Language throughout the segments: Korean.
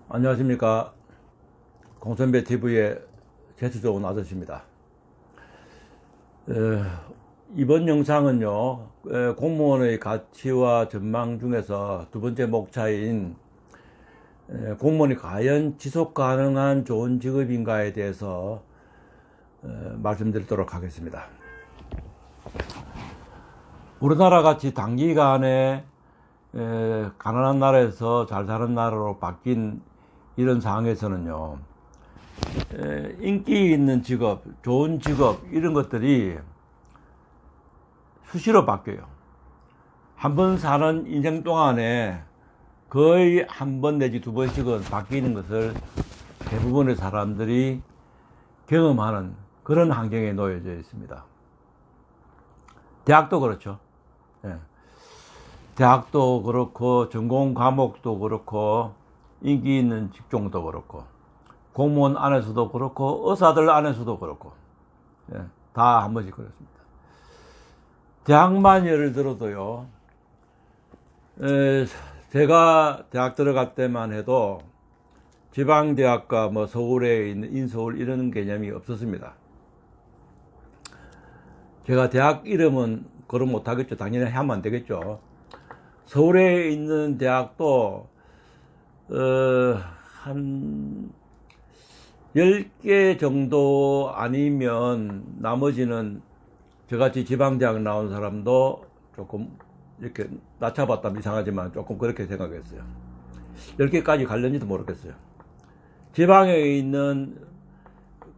안녕하십니까. 공선배 TV의 재수 좋은 아저씨입니다. 이번 영상은요, 공무원의 가치와 전망 중에서 두 번째 목차인 공무원이 과연 지속 가능한 좋은 직업인가에 대해서 말씀드리도록 하겠습니다. 우리나라 같이 단기간에 가난한 나라에서 잘 사는 나라로 바뀐 이런 상황에서는요, 인기 있는 직업, 좋은 직업, 이런 것들이 수시로 바뀌어요. 한 번 사는 인생 동안에 거의 한 번 내지 두 번씩은 바뀌는 것을 대부분의 사람들이 경험하는 그런 환경에 놓여져 있습니다. 대학도 그렇죠. 대학도 그렇고, 전공 과목도 그렇고, 인기 있는 직종도 그렇고, 공무원 안에서도 그렇고, 의사들 안에서도 그렇고, 다 한 번씩 그렇습니다. 대학만 예를 들어도요, 제가 대학 들어갈 때만 해도 지방대학과 뭐 서울에 있는 인서울 이런 개념이 없었습니다. 제가 대학 이름은 거론 못하겠죠. 당연히 하면 안 되겠죠. 서울에 있는 대학도 한 10개 정도 아니면 나머지는 저같이 지방대학 나온 사람도 조금 이렇게 낮춰봤다면 이상하지만 조금 그렇게 생각했어요. 10개까지 갈렸는지도 모르겠어요. 지방에 있는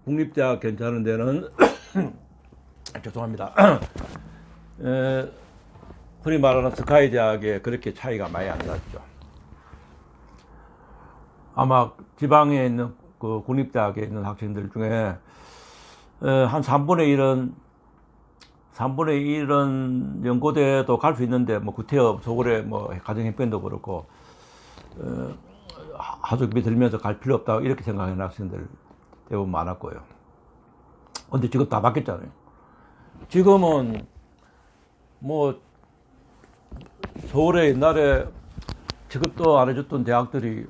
국립대학 괜찮은 데는 죄송합니다. 흔히 말하는 스카이 대학에 그렇게 차이가 많이 안 났죠. 아마 지방에 있는 그 국립대학에 있는 학생들 중에 한 3분의 1은 연고대도 갈 수 있는데, 뭐 구태여, 서울에 뭐 가정형편도 그렇고 하숙비 들면서 갈 필요 없다 이렇게 생각하는 학생들 대부분 많았고요. 근데 지금 다 바뀌었잖아요. 지금은 뭐 서울에 옛날에 취급도 안 해줬던 대학들이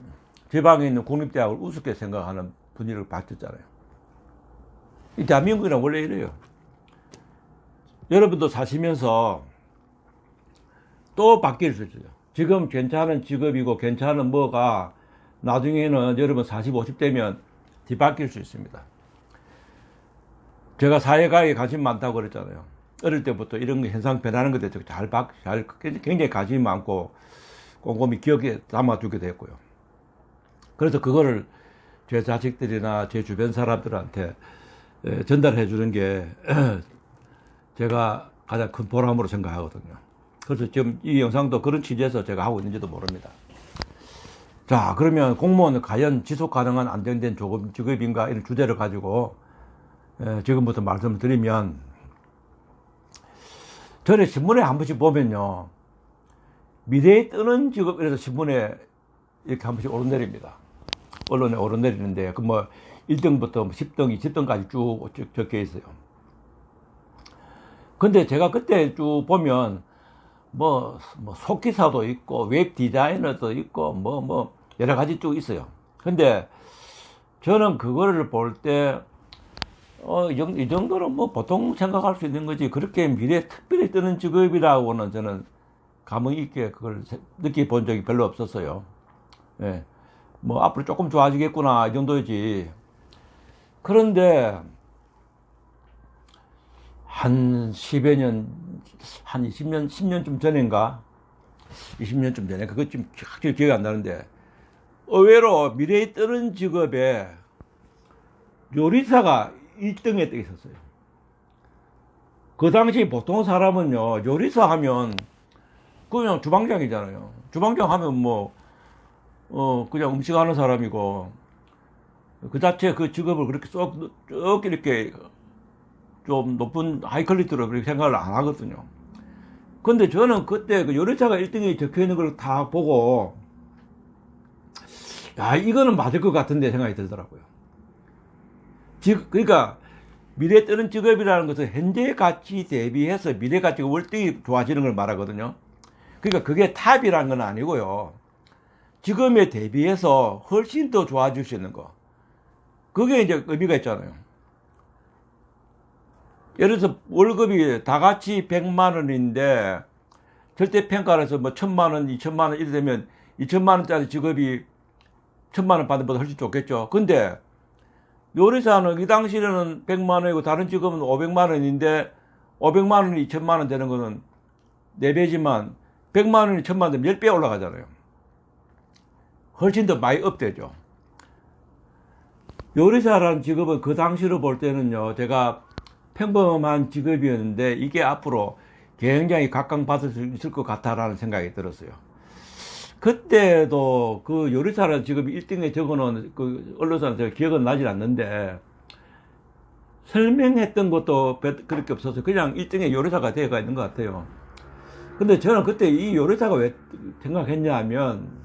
지방에 있는 국립대학을 우습게 생각하는 분위기를 바뀌었잖아요. 이 대한민국이란 원래 이래요. 여러분도 사시면서 또 바뀔 수 있어요. 지금 괜찮은 직업이고 괜찮은 뭐가 나중에는 여러분 40, 50대면 뒤바뀔 수 있습니다. 제가 사회과에 관심 많다고 그랬잖아요. 어릴 때부터 이런 현상 변하는 것에 굉장히 관심이 많고 꼼꼼히 기억에 담아두게 됐고요. 그래서 그거를 제 자식들이나 제 주변 사람들한테 전달해 주는 게 제가 가장 큰 보람으로 생각하거든요. 그래서 지금 이 영상도 그런 취지에서 제가 하고 있는지도 모릅니다. 자, 그러면 공무원은 과연 지속 가능한 안정된 직업인가 이런 주제를 가지고 지금부터 말씀을 드리면, 전에 신문에 한 번씩 보면요, 미래에 뜨는 직업 이래서 신문에 이렇게 한 번씩 오르내립니다. 언론에 오르내리는데 그 뭐 1등부터 10등, 20등까지 쭉 적혀 있어요. 근데 제가 그때 쭉 보면 뭐 속기사도 있고 웹 디자이너도 있고 뭐 여러 가지 쭉 있어요. 근데 저는 그거를 볼 때 이 정도는 뭐 보통 생각할 수 있는 거지, 그렇게 미래에 특별히 뜨는 직업이라고는 저는 감흥 있게 그걸 느껴본 적이 별로 없었어요. 뭐 앞으로 조금 좋아지겠구나 이 정도지. 그런데 한 10여 년, 한 20년, 10년쯤 전인가? 20년쯤 전에, 그것 좀 기억이 안 나는데, 의외로 미래에 뜨는 직업에 요리사가 1등에 떠 있었어요. 그 당시 보통 사람은요, 요리사 하면 그냥 주방장이잖아요. 주방장 하면 그냥 음식하는 사람이고, 그 자체 그 직업을 그렇게 쭉 이렇게 좀 높은 하이 퀄리티로 그렇게 생각을 안 하거든요. 근데 저는 그때 그 요리사가 1등에 적혀 있는 걸 다 보고, 야, 이거는 맞을 것 같은데 생각이 들더라고요. 그러니까 미래에 뜨는 직업이라는 것은 현재 가치 대비해서 미래 가치가 월등히 좋아지는 걸 말하거든요. 그러니까 그게 탑이라는 건 아니고요. 지금에 대비해서 훨씬 더 좋아질 수 있는 거. 그게 이제 의미가 있잖아요. 예를 들어서 월급이 다 같이 100만 원인데 절대 평가에서 뭐 1000만 원, 2000만 원 이래 되면 2000만 원짜리 직업이 1000만 원 받는 것보다 훨씬 좋겠죠. 근데 요리사는 이 당시에는 100만 원이고 다른 직업은 500만 원인데 500만 원이 2000만 원 되는 거는 4배지만 100만 원이 1000만 원 되면 10배 올라가잖아요. 훨씬 더 많이 업되죠. 요리사라는 직업은 그 당시로 볼 때는요, 제가 평범한 직업이었는데 이게 앞으로 굉장히 각광받을 수 있을 것 같다라는 생각이 들었어요. 그때도 그 요리사라는 직업이 1등에 적어놓은 그 언론사는 제가 기억은 나질 않는데 설명했던 것도 그렇게 없어서 그냥 1등의 요리사가 되어가 있는 것 같아요. 근데 저는 그때 이 요리사가 왜 생각했냐 하면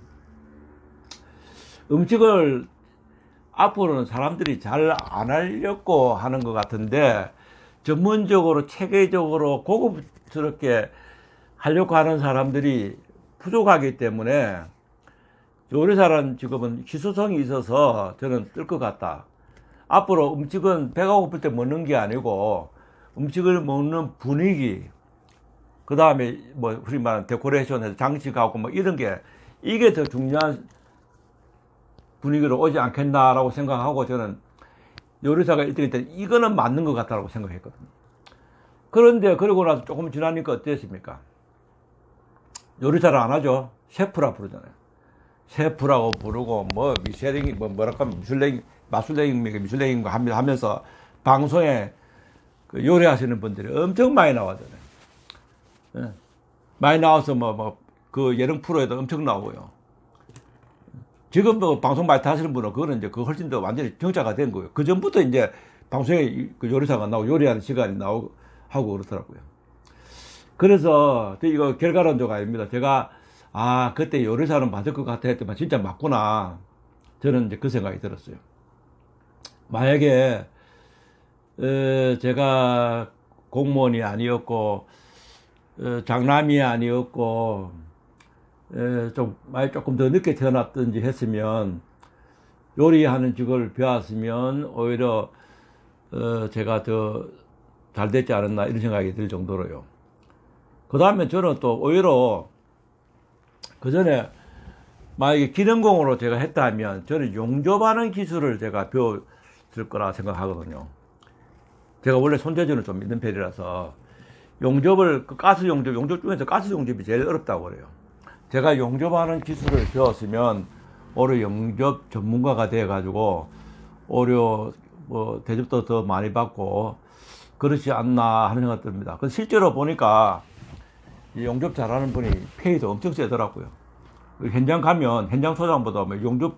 음식을 앞으로는 사람들이 잘 안 하려고 하는 것 같은데 전문적으로 체계적으로 고급스럽게 하려고 하는 사람들이 부족하기 때문에 요리사라는 직업은 희소성이 있어서 저는 뜰 것 같다. 앞으로 음식은 배가 고플 때 먹는 게 아니고 음식을 먹는 분위기, 그 다음에 뭐 흔히 말하는 데코레이션에서 장식하고 뭐 이런 게 이게 더 중요한 분위기로 오지 않겠나라고 생각하고 저는 요리사가 1등일 때 이거는 맞는 것 같다고 생각했거든요. 그런데 그러고 나서 조금 지나니까 어땠습니까? 요리사를 안 하죠. 셰프라 부르잖아요. 셰프라고 부르고 뭐 미쉐링이 뭐랄까 미슐랭인가 하면서 방송에 그 요리하시는 분들이 엄청 많이 나와잖아요. 예. 많이 나와서 그 예능 프로에도 엄청 나오고요. 지금 뭐 방송 많이 타시는 분은 그거는 이제 그 훨씬 더 완전히 정자가 된 거예요. 그 전부터 이제 방송에 그 요리사가 나오고 요리하는 시간이 나오고 하고 그렇더라고요. 그래서 이거 결과론조가 아닙니다. 제가 그때 요리사는 맞을 것 같아 했더만 진짜 맞구나. 저는 이제 그 생각이 들었어요. 만약에 제가 공무원이 아니었고 장남이 아니었고 조금 더 늦게 태어났든지 했으면 요리하는 직업을 배웠으면 오히려 제가 더 잘 됐지 않았나 이런 생각이 들 정도로요. 그 다음에 저는 또 오히려 그 전에 만약에 기능공으로 제가 했다 하면 저는 용접하는 기술을 제가 배웠을 거라 생각하거든요. 제가 원래 손재주는 좀 있는 편이라서 용접을 가스 용접 중에서 가스 용접이 제일 어렵다고 그래요. 제가 용접하는 기술을 배웠으면 오히려 용접 전문가가 돼 가지고 오히려 뭐 대접도 더 많이 받고 그렇지 않나 하는 생각이 듭니다. 그 실제로 보니까 이 용접 잘하는 분이 페이도 엄청 세더라고요. 현장 가면 현장 소장보다 용접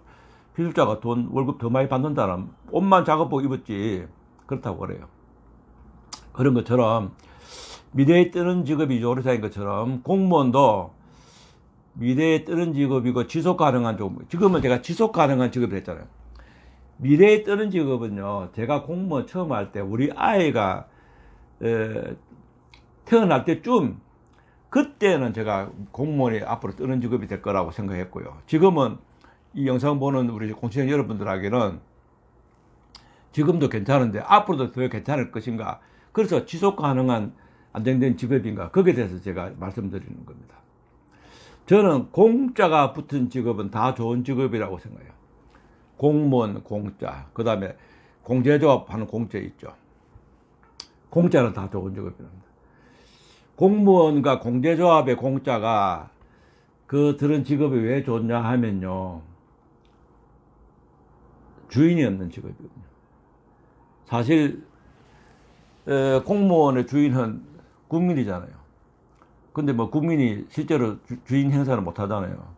기술자가 월급 더 많이 받는다는 옷만 작업복 입었지 그렇다고 그래요. 그런 것처럼 미래에 뜨는 직업이 요리사인 것처럼 공무원도 미래에 뜨는 직업이고 지속 가능한 직업. 지금은 제가 지속 가능한 직업을 했잖아요. 미래에 뜨는 직업은요, 제가 공무원 처음 할 때 우리 아이가 태어날 때쯤 그때는 제가 공무원이 앞으로 뜨는 직업이 될 거라고 생각했고요. 지금은 이 영상 보는 우리 공시생 여러분들에게는 지금도 괜찮은데 앞으로도 더 괜찮을 것인가. 그래서 지속 가능한 안정된 직업인가. 거기에 대해서 제가 말씀드리는 겁니다. 저는 공짜가 붙은 직업은 다 좋은 직업이라고 생각해요. 공무원 공짜, 그 다음에 공제조합 하는 공짜 있죠. 공짜는 다 좋은 직업입니다. 공무원과 공제조합의 공짜가 들은 직업이 왜 좋냐 하면요, 주인이 없는 직업이거든요. 사실 공무원의 주인은 국민이잖아요. 근데 뭐 국민이 실제로 주인 행사를 못 하잖아요.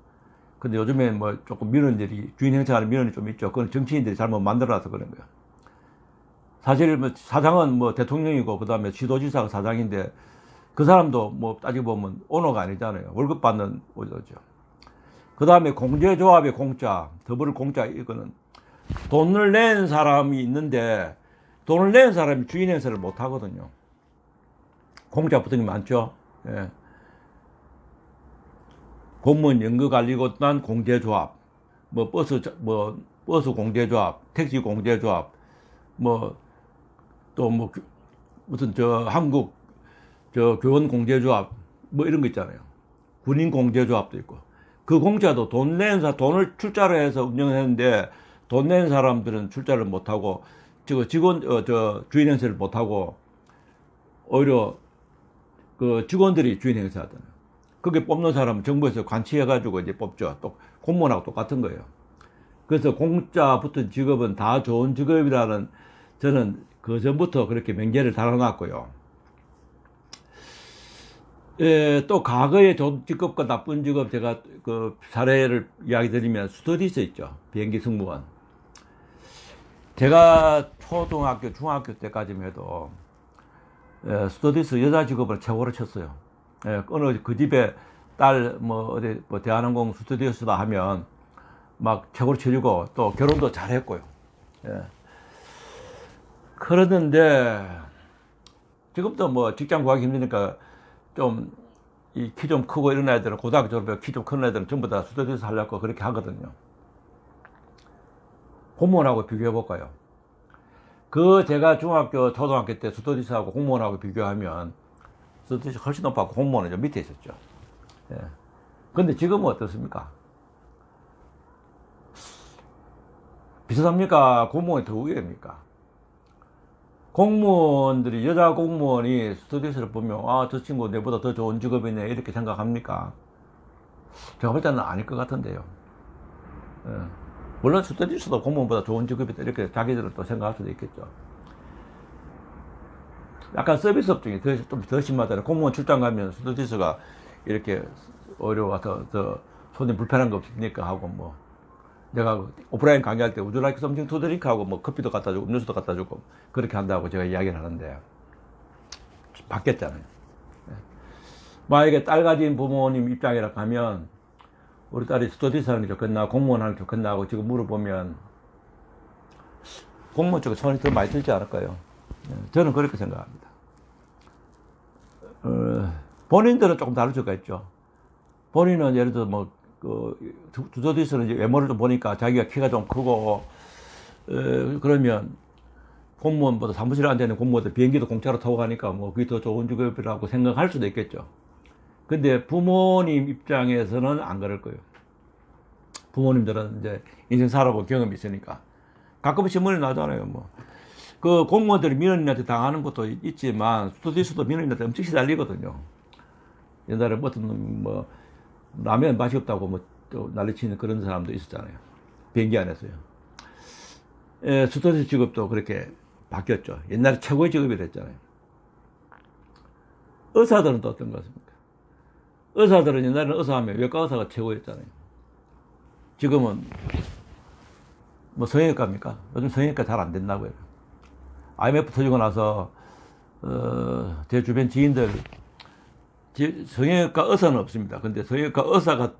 근데 요즘에 뭐 조금 민원들이 주인 행사하는 민원이 좀 있죠. 그건 정치인들이 잘못 만들어놔서 그런 거예요. 사실 뭐 사장은 뭐 대통령이고 그 다음에 시도지사가 사장인데 그 사람도 뭐 따지고 보면 오너가 아니잖아요. 월급 받는 오너죠. 그 다음에 공제조합의 공짜, 더불어 공짜, 이거는 돈을 낸 사람이 있는데 돈을 낸 사람이 주인 행사를 못 하거든요. 공짜 붙은 게 많죠. 예. 공무원 연금관리공단 공제조합, 버스 공제조합, 택시 공제조합, 무슨 한국 교원 공제조합, 이런 거 있잖아요. 군인 공제조합도 있고. 그 공짜도 돈을 출자로 해서 운영했는데, 돈 낸 사람들은 출자를 못하고, 주인 행세를 못하고, 오히려 그 직원들이 주인 행세하잖아요. 그게 뽑는 사람은 정부에서 관치해가지고 이제 뽑죠. 또 공무원하고 똑같은 거예요. 그래서 공짜 붙은 직업은 다 좋은 직업이라는, 저는 그 전부터 그렇게 명제를 달아놨고요. 또 과거의 좋은 직업과 나쁜 직업, 제가 그 사례를 이야기 드리면 스튜어디스 있죠. 비행기 승무원. 제가 초등학교, 중학교 때까지만 해도 스튜어디스 여자 직업을 최고로 쳤어요. 어느 그 집에 딸 어디 대한항공 스튜어디스다 하면 막 최고로 쳐주고, 또 결혼도 잘했고요. 그러는데 지금도 직장 구하기 힘드니까 좀 이 키 좀 크고 이런 애들은, 고등학교 졸업해 키 좀 큰 애들은 전부 다 스튜어디스 하려고 그렇게 하거든요. 공무원하고 비교해 볼까요? 제가 중학교, 초등학교 때 스튜어디스하고 공무원하고 비교하면 스튜어디스 훨씬 높았고 공무원은 좀 밑에 있었죠. 근데 지금은 어떻습니까? 비슷합니까? 공무원이 더 위입니까? 공무원들이, 여자 공무원이 스튜어디스를 보면, 저 친구 내보다 더 좋은 직업이네, 이렇게 생각합니까? 제가 볼 때는 아닐 것 같은데요. 물론 스튜어디스도 공무원보다 좋은 직업이다, 이렇게 자기들은 또 생각할 수도 있겠죠. 약간 서비스 업종이 좀 더 심하잖아요. 공무원 출장 가면 스튜어디스가 이렇게 오히려 와서 손님 불편한 거 없습니까? 하고 내가 오프라인 강의할 때 Would you like something to drink? 하고 커피도 갖다 주고 음료수도 갖다 주고 그렇게 한다고 제가 이야기를 하는데, 바뀌었잖아요. 만약에 딸 가진 부모님 입장이라 하면, 우리 딸이 스튜어디스 하는 게 좋겠나, 공무원 하는 게 좋겠나 하고 지금 물어보면 공무원 쪽에 손이 더 많이 들지 않을까요? 저는 그렇게 생각합니다. 본인들은 조금 다를 수가 있죠. 본인은 예를 들어 스튜어디스는 이제 외모를 좀 보니까 자기가 키가 좀 크고, 그러면 공무원보다 사무실에 앉아있는 공무원들 비행기도 공짜로 타고 가니까 그게 더 좋은 직업이라고 생각할 수도 있겠죠. 근데 부모님 입장에서는 안 그럴 거예요. 부모님들은 이제 인생 살아본 경험이 있으니까. 가끔 신문에 나잖아요. 그 공무원들이 민원인한테 당하는 것도 있지만, 스튜어디스도 민원인한테 엄청 시달리거든요. 옛날에 어떤 라면 맛이 없다고 또 난리치는 그런 사람도 있었잖아요. 비행기 안에서요. 스튜어디스 직업도 그렇게 바뀌었죠. 옛날에 최고의 직업이 됐잖아요. 의사들은 또 어떤 것 같습니까? 의사들은 옛날에는 의사하면 외과 의사가 최고였잖아요. 지금은 성형외과입니까? 요즘 성형외과 잘 안 된다고요. IMF 터지고 나서 제 주변 지인들, 성형외과 의사는 없습니다. 근데 성형외과 의사가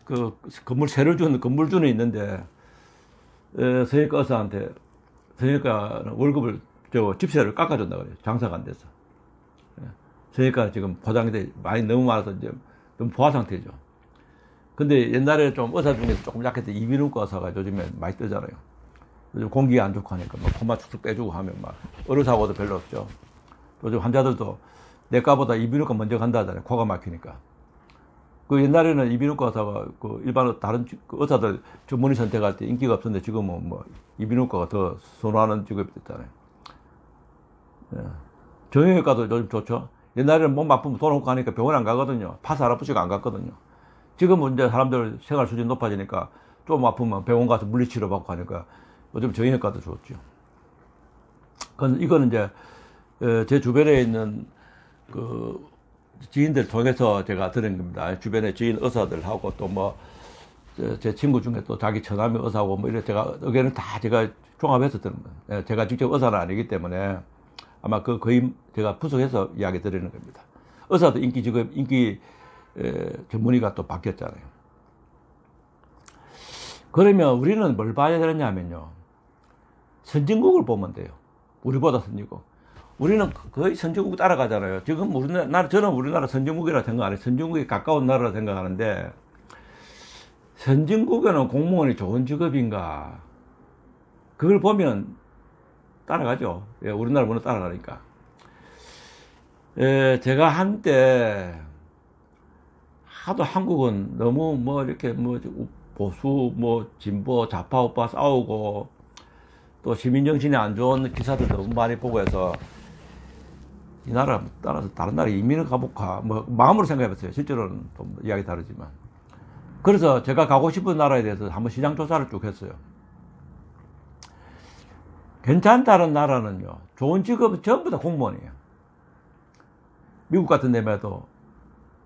그 건물 세를 주는 건물주는 있는데, 성형외과 의사한테 성형외과는 월급을 집세를 깎아준다고 그래요. 장사가 안 돼서. 성형외과는 지금 포장이 많이 너무 많아서 이제 너무 포화 상태죠. 근데 옛날에 좀 의사 중에서 조금 약했던 이비인후과 의사가 요즘에 많이 뜨잖아요. 요즘 공기가 안 좋고 하니까 코만 축축 빼주고 하면 의료사고도 별로 없죠. 요즘 환자들도 내과보다 이비인후과 먼저 간다 하잖아요. 코가 막히니까. 그 옛날에는 이비인후과 의사가 일반 다른 의사들 전문의 선택할 때 인기가 없었는데, 지금은 이비인후과가 더 선호하는 직업이 됐잖아요. 정형외과도 요즘 좋죠. 옛날에는 몸 아프면 돈 없고 하니까 병원 안 가거든요. 파스 할아버지가 안 갔거든요. 지금은 이제 사람들 생활 수준이 높아지니까 좀 아프면 병원 가서 물리치료 받고 하니까 요즘 정형외과도 좋죠. 이거는 이제 제 주변에 있는 지인들 통해서 제가 들은 겁니다. 주변에 지인 의사들하고 또 제 친구 중에 또 자기 처남이 의사고 이렇게 제가 의견을 다 제가 종합해서 들은 거예요. 제가 직접 의사는 아니기 때문에 아마 거의 제가 분석해서 이야기 드리는 겁니다. 의사도 인기 전문의가 또 바뀌었잖아요. 그러면 우리는 뭘 봐야 되느냐면요. 선진국을 보면 돼요. 우리보다 선진국. 우리는 거의 선진국 따라가잖아요. 지금 저는 우리나라 선진국이라 생각 안 해요. 선진국에 가까운 나라라 생각하는데, 선진국에는 공무원이 좋은 직업인가? 그걸 보면 따라가죠. 예, 우리나라 문화 따라가니까. 예, 제가 한때 하도 한국은 너무 뭐 이렇게 뭐 보수 뭐 진보 좌파 우파 싸우고 또 시민정신이 안 좋은 기사들 너무 많이 보고 해서 이 나라 따라서 다른 나라 이민을 가볼까 뭐 마음으로 생각해봤어요. 실제로는 또 이야기 다르지만. 그래서 제가 가고 싶은 나라에 대해서 한번 시장 조사를 쭉 했어요. 괜찮다는 나라는요, 좋은 직업은 전부 다 공무원이에요. 미국 같은 데에도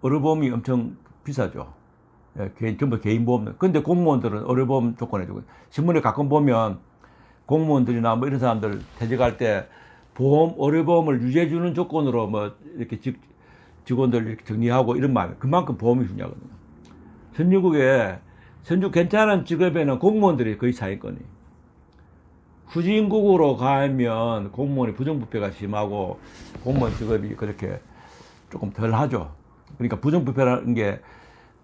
의료보험이 엄청 비싸죠. 예, 전부 개인 보험. 근데 공무원들은 의료보험 조건해주고, 신문에 가끔 보면 공무원들이나 뭐 이런 사람들 퇴직할 때 의료보험을 유지해주는 조건으로 뭐 이렇게 직원들 이렇게 정리하고 이런 말, 그만큼 보험이 중요하거든요. 선진국 괜찮은 직업에는 공무원들이 거의 상위권이. 후진국으로 가면 공무원이 부정부패가 심하고 공무원 직업이 그렇게 조금 덜 하죠. 그러니까 부정부패라는 게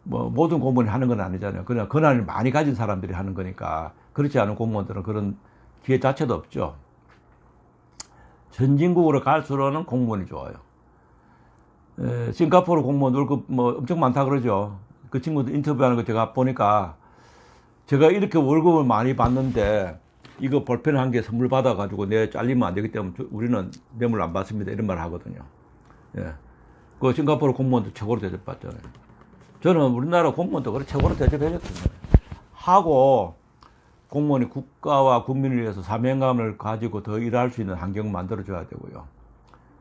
뭐 모든 공무원이 하는 건 아니잖아요. 그냥 권한을 많이 가진 사람들이 하는 거니까 그렇지 않은 공무원들은 그런 기회 자체도 없죠. 선진국으로 갈수록은 공무원이 좋아요. 싱가포르 공무원 월급 뭐 엄청 많다 그러죠. 그 친구들 인터뷰하는 거 제가 보니까 제가 이렇게 월급을 많이 받는데 이거 볼펜 한 개 선물 받아가지고 내 잘리면 안 되기 때문에 우리는 뇌물 안 받습니다. 이런 말 하거든요. 예. 그 싱가포르 공무원도 최고로 대접받잖아요. 저는 우리나라 공무원도 그렇게 최고로 대접해줬거든요. 하고 공무원이 국가와 국민을 위해서 사명감을 가지고 더 일할 수 있는 환경을 만들어줘야 되고요.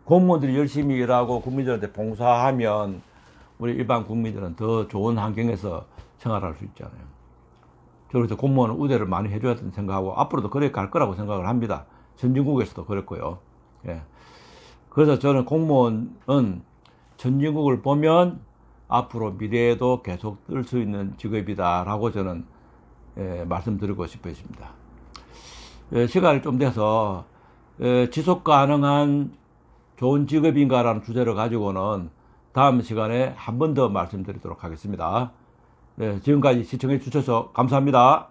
공무원들이 열심히 일하고 국민들한테 봉사하면 우리 일반 국민들은 더 좋은 환경에서 생활할 수 있잖아요. 그래서 공무원은 우대를 많이 해줘야 된다고 생각하고 앞으로도 그렇게 갈 거라고 생각을 합니다. 선진국에서도 그랬고요. 예. 그래서 저는 공무원은 선진국을 보면 앞으로 미래에도 계속 뜰 수 있는 직업이다라고 저는 말씀드리고 싶었습니다. 시간이 좀 돼서 지속 가능한 좋은 직업인가라는 주제를 가지고는 다음 시간에 한 번 더 말씀드리도록 하겠습니다. 지금까지 시청해 주셔서 감사합니다.